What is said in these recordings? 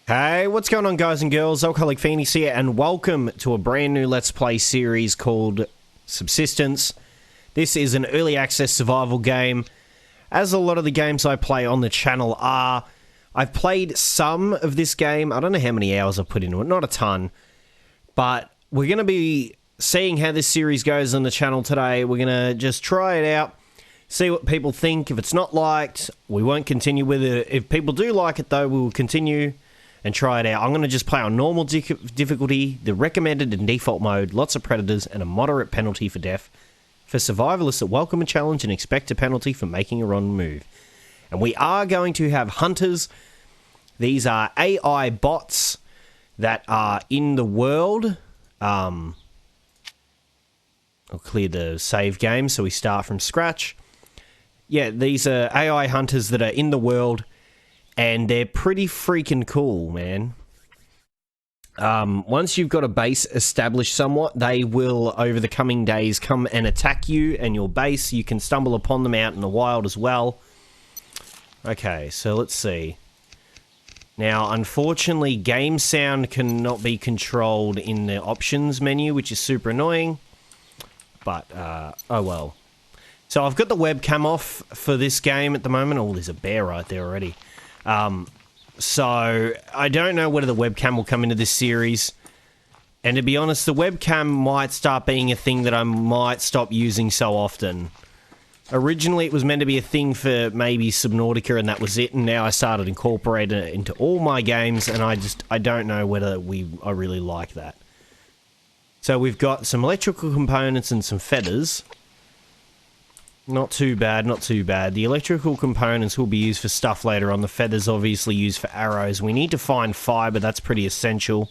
Hey, what's going on, guys and girls? Alcoholic Phoenix here, and welcome to a brand new Let's Play series called Subsistence. This is an early access survival game, as a lot of the games I play on the channel are. I've played some of this game. I don't know how many hours I've put into it, not a ton, but we're going to be seeing how this series goes on the channel today. We're going to just try it out, see what people think. If it's not liked, we won't continue with it. If people do like it, though, we will continue and try it out. I'm going to just play on normal difficulty, the recommended and default mode, lots of predators, and a moderate penalty for death. For survivalists that welcome a challenge and expect a penalty for making a wrong move. And we are going to have hunters. These are AI bots that are in the world. I'll clear the save game so we start from scratch. Yeah, these are AI hunters that are in the world, and they're pretty freaking cool, man. Once you've got a base established somewhat, they will, over the coming days, come and attack you and your base. You can stumble upon them out in the wild as well. Okay, so let's see. Now, unfortunately, game sound cannot be controlled in the options menu, which is super annoying. But, oh well. So I've got the webcam off for this game at the moment. Oh, there's a bear right there already. So I don't know whether the webcam will come into this series. And to be honest, the webcam might start being a thing that I might stop using so often. Originally, it was meant to be a thing for maybe Subnautica, and that was it. And now I started incorporating it into all my games, and I don't know whether I really like that. So we've got some electrical components and some feathers. Not too bad, not too bad. The electrical components will be used for stuff later on. The feathers obviously used for arrows. We need to find fiber, that's pretty essential.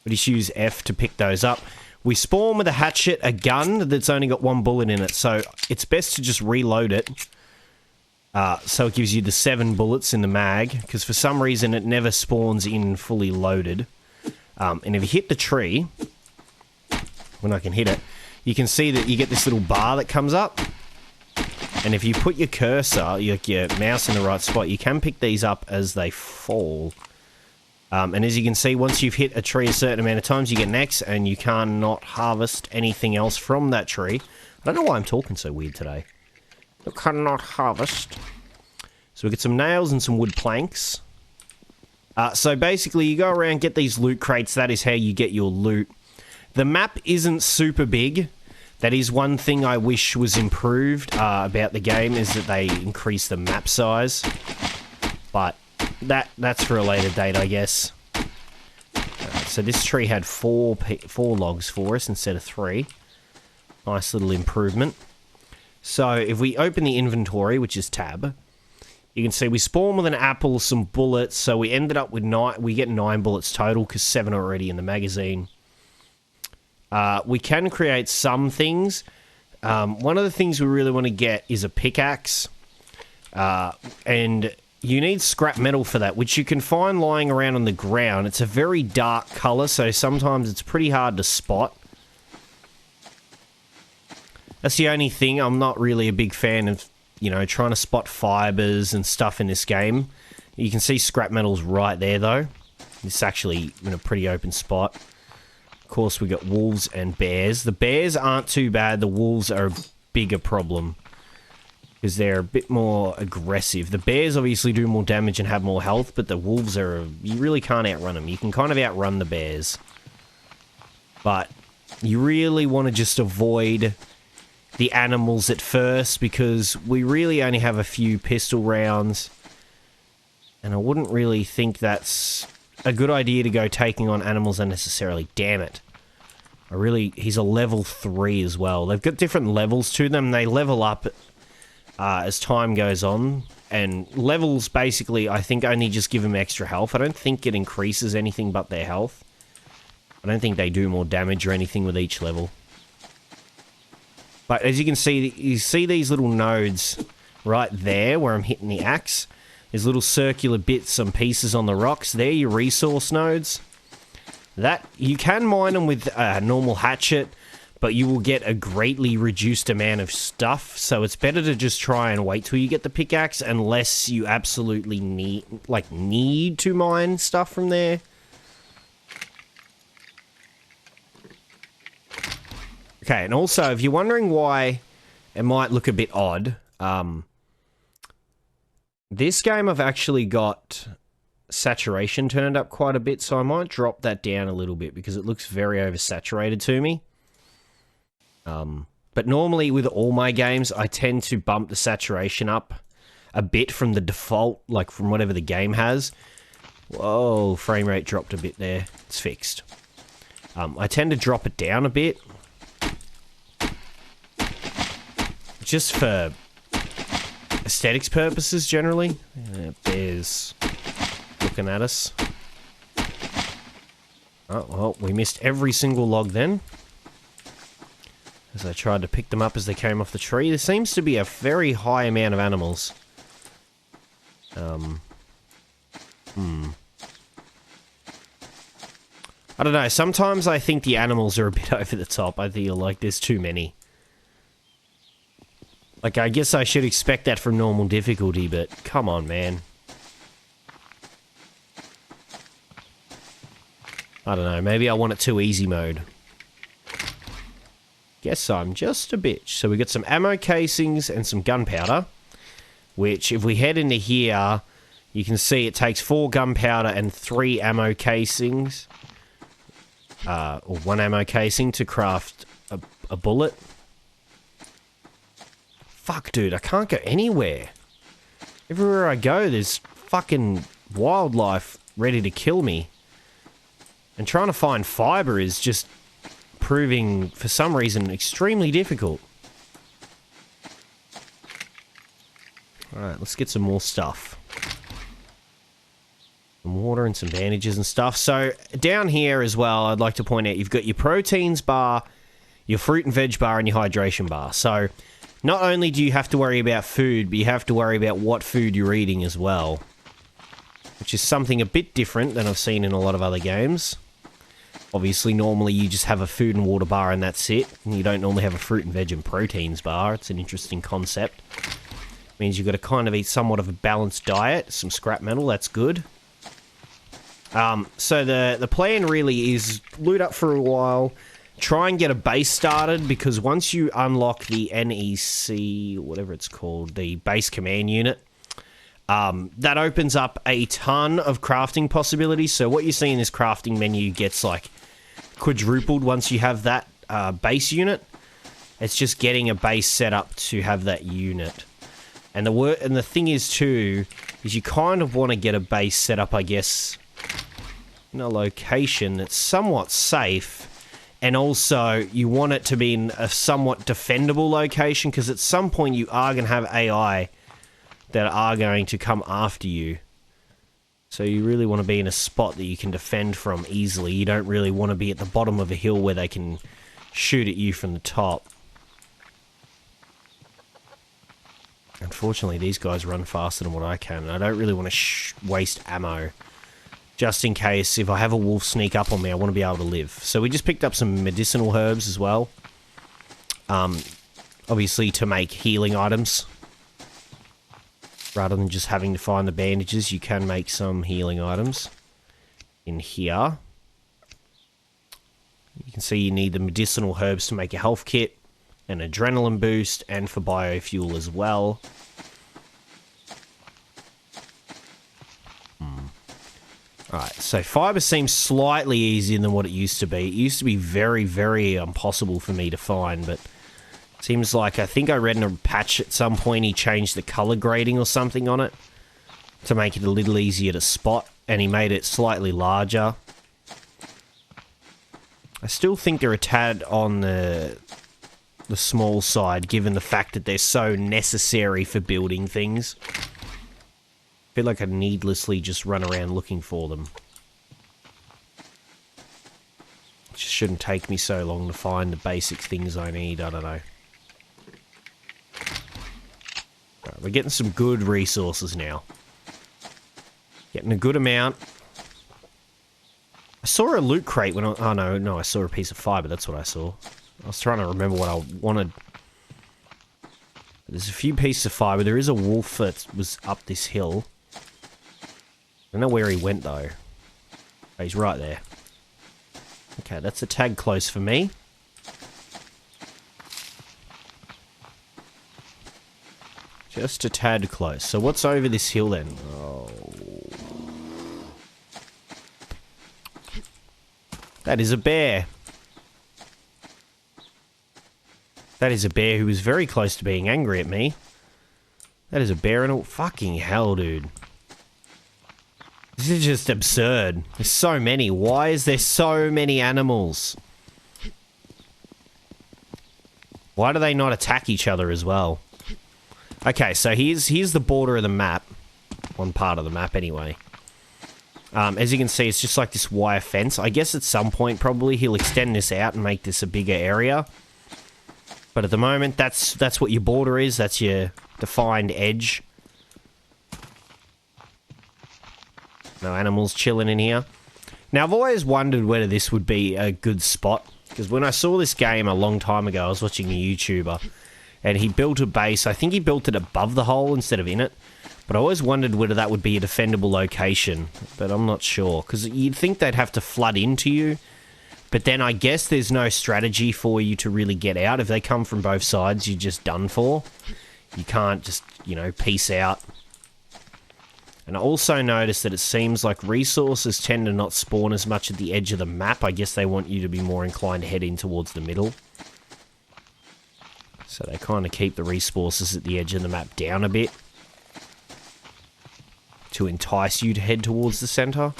We just use F to pick those up. We spawn with a hatchet, a gun that's only got one bullet in it, so it's best to just reload it. So it gives you the 7 bullets in the mag, because for some reason it never spawns in fully loaded. And if you hit the tree, when I can hit it, you can see that you get this little bar that comes up. And if you put your cursor, your mouse in the right spot, you can pick these up as they fall. And as you can see, once you've hit a tree a certain amount of times, you get an X, and you cannot harvest anything else from that tree. I don't know why I'm talking so weird today. You cannot harvest. So we get some nails and some wood planks. So basically, you go around, get these loot crates. That is how you get your loot. The map isn't super big. That is one thing I wish was improved about the game, is that they increase the map size. But that's for a later date, I guess. So this tree had four logs for us instead of 3. Nice little improvement. So if we open the inventory, which is tab, you can see we spawn with an apple, some bullets. So we ended up with 9. We get 9 bullets total because 7 are already in the magazine. We can create some things. One of the things we really want to get is a pickaxe. And you need scrap metal for that, which you can find lying around on the ground. It's a very dark color, so sometimes it's pretty hard to spot. That's the only thing. I'm not really a big fan of, trying to spot fibers and stuff in this game. You can see scrap metal's right there, though. It's actually in a pretty open spot. Of course, we got wolves and bears. The bears aren't too bad. The wolves are a bigger problem, because they're a bit more aggressive. The bears obviously do more damage and have more health, but the wolves you really can't outrun them. You can kind of outrun the bears, but you really want to just avoid the animals at first, because we really only have a few pistol rounds, and I wouldn't really think that's a good idea to go taking on animals unnecessarily. Damn it. He's a level 3 as well. They've got different levels to them. They level up as time goes on, and levels basically, I think, only just give them extra health. I don't think it increases anything but their health. I don't think they do more damage or anything with each level. But as you can see, you see these little nodes right there where I'm hitting the axe. There's little circular bits and pieces on the rocks. They're your resource nodes. That you can mine them with a normal hatchet, but you will get a greatly reduced amount of stuff, so it's better to just try and wait till you get the pickaxe unless you absolutely need to mine stuff from there. Okay, and also, if you're wondering why it might look a bit odd, this game I've actually got saturation turned up quite a bit, so I might drop that down a little bit because it looks very oversaturated to me. But normally with all my games, I tend to bump the saturation up a bit from the default, like from whatever the game has. Whoa, frame rate dropped a bit there. It's fixed. I tend to drop it down a bit. Just for aesthetics purposes, generally. Bear's looking at us. Oh, well, we missed every single log then. As I tried to pick them up as they came off the tree. There seems to be a very high amount of animals. I don't know, sometimes I think the animals are a bit over the top. I feel like there's too many. Like, I guess I should expect that from normal difficulty, but come on, man. I don't know, maybe I want it too easy mode. Guess I'm just a bitch. So we got some ammo casings and some gunpowder, which if we head into here, you can see it takes 4 gunpowder and 3 ammo casings, or 1 ammo casing to craft a bullet. Fuck, dude, I can't go anywhere. Everywhere I go, there's fucking wildlife ready to kill me. And trying to find fiber is just proving, for some reason, extremely difficult. Alright, let's get some more stuff. Some water and some bandages and stuff. So, down here as well, I'd like to point out, you've got your proteins bar, your fruit and veg bar, and your hydration bar. So, not only do you have to worry about food, but you have to worry about what food you're eating as well. Which is something a bit different than I've seen in a lot of other games. Obviously, normally you just have a food and water bar and that's it. And you don't normally have a fruit and veg and proteins bar. It's an interesting concept. Means you've got to kind of eat somewhat of a balanced diet. Some scrap metal, that's good. So the plan really is loot up for a while. Try and get a base started, because once you unlock the NEC, whatever it's called, the base command unit, that opens up a ton of crafting possibilities. So what you see in this crafting menu gets like quadrupled once you have that base unit. It's just getting a base set up to have that unit. And the thing is too, is you kind of want to get a base set up, I guess, in a location that's somewhat safe. And also, you want it to be in a somewhat defendable location, because at some point you are going to have AI that are going to come after you. So you really want to be in a spot that you can defend from easily. You don't really want to be at the bottom of a hill where they can shoot at you from the top. Unfortunately, these guys run faster than what I can, and I don't really want to waste ammo. Just in case, if I have a wolf sneak up on me, I want to be able to live. So we just picked up some medicinal herbs as well. Obviously to make healing items. Rather than just having to find the bandages, you can make some healing items in here. You can see you need the medicinal herbs to make a health kit, an adrenaline boost, and for biofuel as well. Alright, so fiber seems slightly easier than what it used to be. It used to be very, very impossible for me to find, but it seems like, I think I read in a patch at some point he changed the color grading or something on it to make it a little easier to spot, and he made it slightly larger. I still think they're a tad on the small side, given the fact that they're so necessary for building things. I feel like I needlessly just run around looking for them. It just shouldn't take me so long to find the basic things I need, I don't know. Right, we're getting some good resources now. Getting a good amount. I saw a loot crate when I... Oh, no, I saw a piece of fiber, that's what I saw. I was trying to remember what I wanted. There's a few pieces of fibre. There is a wolf that was up this hill. I don't know where he went, though. Oh, he's right there. Okay, that's a tag close for me. Just a tad close. So what's over this hill, then? Oh. That is a bear. That is a bear who was very close to being angry at me. That is a bear and all. Fucking hell, dude. This is just absurd. There's so many. Why is there so many animals? Why do they not attack each other as well? Okay, so here's the border of the map. One part of the map, anyway. As you can see, it's just like this wire fence. I guess at some point, probably, he'll extend this out and make this a bigger area. But at the moment, that's what your border is. That's your defined edge. No animals chilling in here. Now, I've always wondered whether this would be a good spot. Because when I saw this game a long time ago, I was watching a YouTuber. And he built a base. I think he built it above the hole instead of in it. But I always wondered whether that would be a defendable location. But I'm not sure. Because you'd think they'd have to flood into you. But then I guess there's no strategy for you to really get out. If they come from both sides, you're just done for. You can't just, you know, peace out. And I also noticed that it seems like resources tend to not spawn as much at the edge of the map. I guess they want you to be more inclined to head in towards the middle. So they kind of keep the resources at the edge of the map down a bit. To entice you to head towards the centre.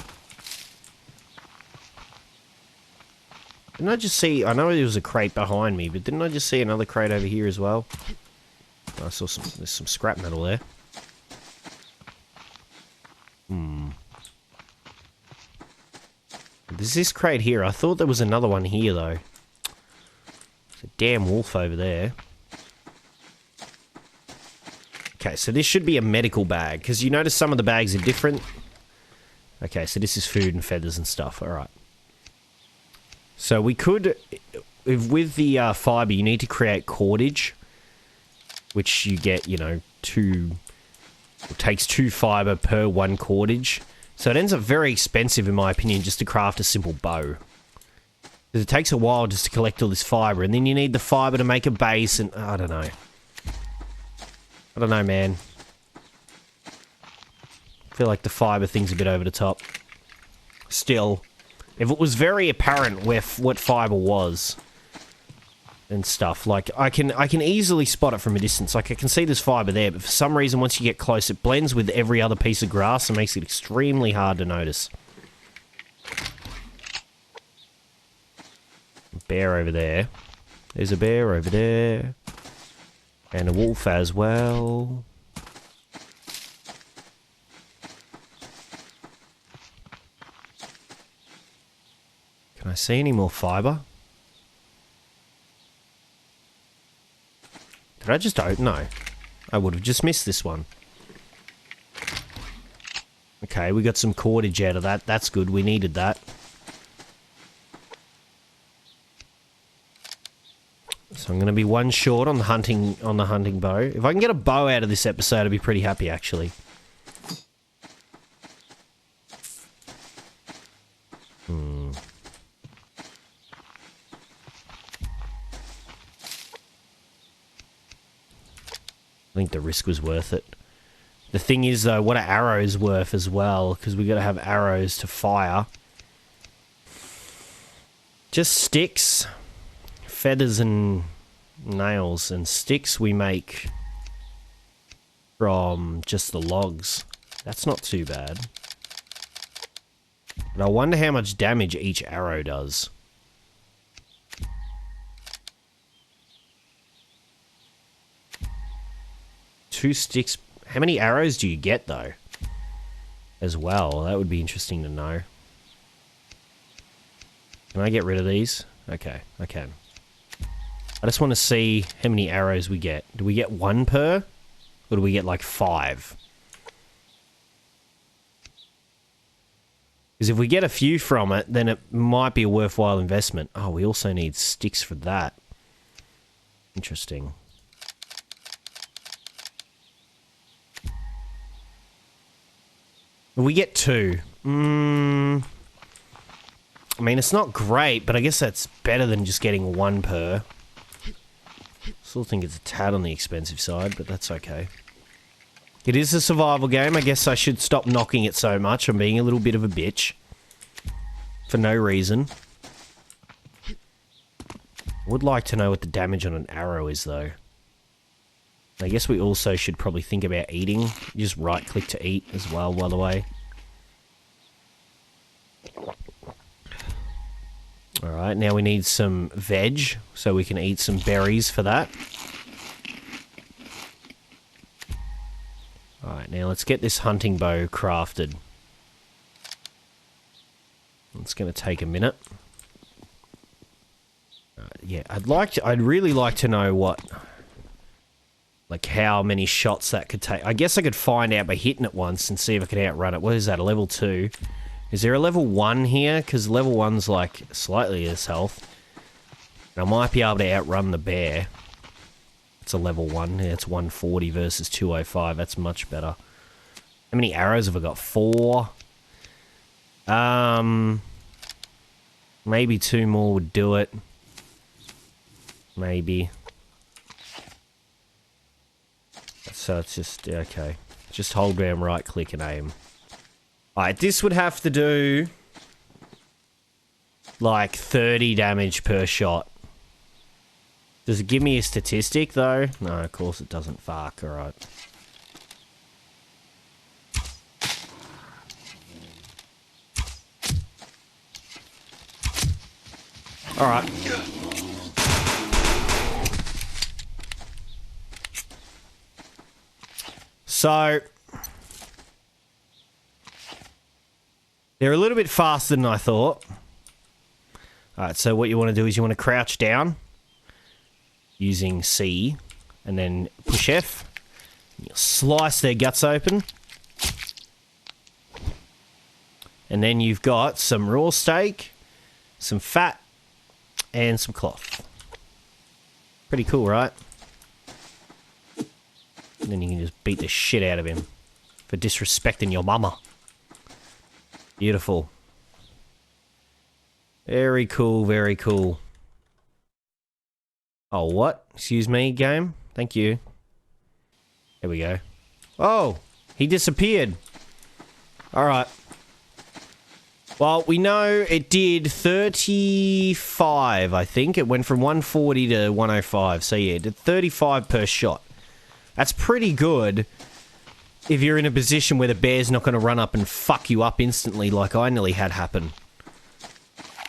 Didn't I just see... I know there was a crate behind me, but didn't I just see another crate over here as well? I saw there's some scrap metal there. There's this crate here. I thought there was another one here, though. There's a damn wolf over there. Okay, so this should be a medical bag, because you notice some of the bags are different. Okay, so this is food and feathers and stuff. Alright. So we could... with the fibre, you need to create cordage, which you get, you know, it takes 2 fibre per 1 cordage. So it ends up very expensive, in my opinion, just to craft a simple bow. Because it takes a while just to collect all this fibre, and then you need the fibre to make a base, and I don't know. I don't know, man. I feel like the fibre thing's a bit over the top. Still, if it was very apparent what fibre was and stuff, like I can easily spot it from a distance. Like I can see there's fibre there, but for some reason once you get close, it blends with every other piece of grass and makes it extremely hard to notice. Bear over there. There's a bear over there. And a wolf as well. Can I see any more fibre? Did I just open? No. I would have just missed this one. Okay, we got some cordage out of that. That's good. We needed that. So I'm going to be one short on the hunting bow. If I can get a bow out of this episode, I'd be pretty happy, actually. I think the risk was worth it. The thing is, though, what are arrows worth as well? Because we got to have arrows to fire. Just sticks, feathers, and nails. And sticks we make from just the logs. That's not too bad. But I wonder how much damage each arrow does. Two sticks. How many arrows do you get, though? As well. That would be interesting to know. Can I get rid of these? Okay, I can. I just want to see how many arrows we get. Do we get 1 per? Or do we get, like, 5? Because if we get a few from it, then it might be a worthwhile investment. Oh, we also need sticks for that. Interesting. We get 2. I mean, it's not great, but I guess that's better than just getting 1 per. Still think it's a tad on the expensive side, but that's okay. It is a survival game. I guess I should stop knocking it so much. I'm being a little bit of a bitch. For no reason. I would like to know what the damage on an arrow is, though. I guess we also should probably think about eating. Just right-click to eat as well, by the way. Alright, now we need some veg, so we can eat some berries for that. Alright, now let's get this hunting bow crafted. It's going to take a minute. Yeah, I'd really like to know what, like how many shots that could take. I guess I could find out by hitting it once and see if I could outrun it. What is that, a level 2? Is there a level 1 here? Because level 1's like slightly less health. And I might be able to outrun the bear. It's a level 1. Yeah, it's 140 versus 205. That's much better. How many arrows have I got? 4. Maybe 2 more would do it. Maybe. So it's just, okay. Just hold down right click and aim. Alright, this would have to do like 30 damage per shot. Does it give me a statistic though? No, of course it doesn't. Fuck, alright. Alright. So, they're a little bit faster than I thought. Alright, so what you want to do is you want to crouch down using C and then push F. You'll slice their guts open. And then you've got some raw steak, some fat, and some cloth. Pretty cool, right? And then you can just beat the shit out of him for disrespecting your mama. Beautiful. Very cool, very cool. Oh, what? Excuse me, game? Thank you. There we go. Oh, he disappeared. Alright. Well, we know it did 35, I think. It went from 140 to 105. So yeah, it did 35 per shot. That's pretty good if you're in a position where the bear's not going to run up and fuck you up instantly like I nearly had happen.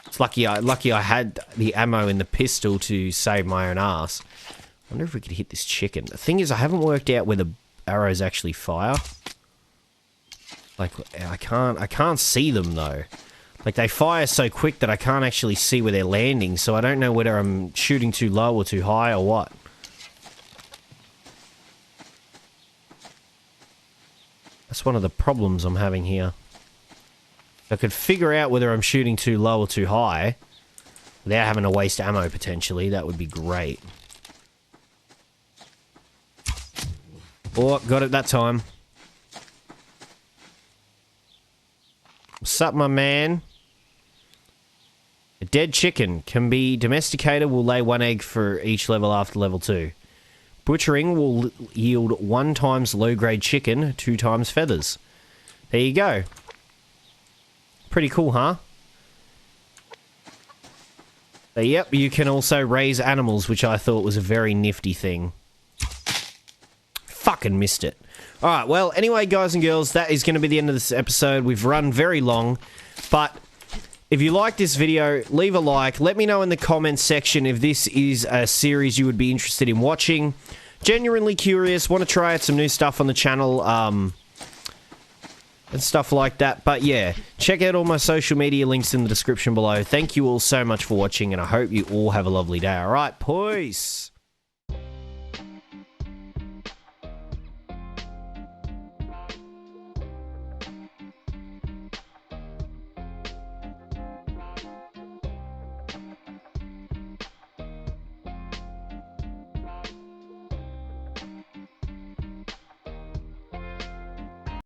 It's lucky I had the ammo in the pistol to save my own ass. I wonder if we could hit this chicken. The thing is, I haven't worked out where the arrows actually fire. Like, I can't see them though. Like, they fire so quick that I can't actually see where they're landing, so I don't know whether I'm shooting too low or too high or what. That's one of the problems I'm having here. If I could figure out whether I'm shooting too low or too high, without having to waste ammo potentially, that would be great. Oh, got it that time. What's up, my man? A dead chicken can be domesticated, will lay 1 egg for each level after level 2. Butchering will yield 1 times low-grade chicken, 2 times feathers. There you go. Pretty cool, huh? But yep, you can also raise animals, which I thought was a very nifty thing. Fucking missed it. Alright, well, anyway, guys and girls, that is going to be the end of this episode. We've run very long, but if you like this video, leave a like. Let me know in the comments section if this is a series you would be interested in watching. Genuinely curious, want to try out some new stuff on the channel, and stuff like that. But yeah, check out all my social media links in the description below. Thank you all so much for watching, and I hope you all have a lovely day. Alright, peace!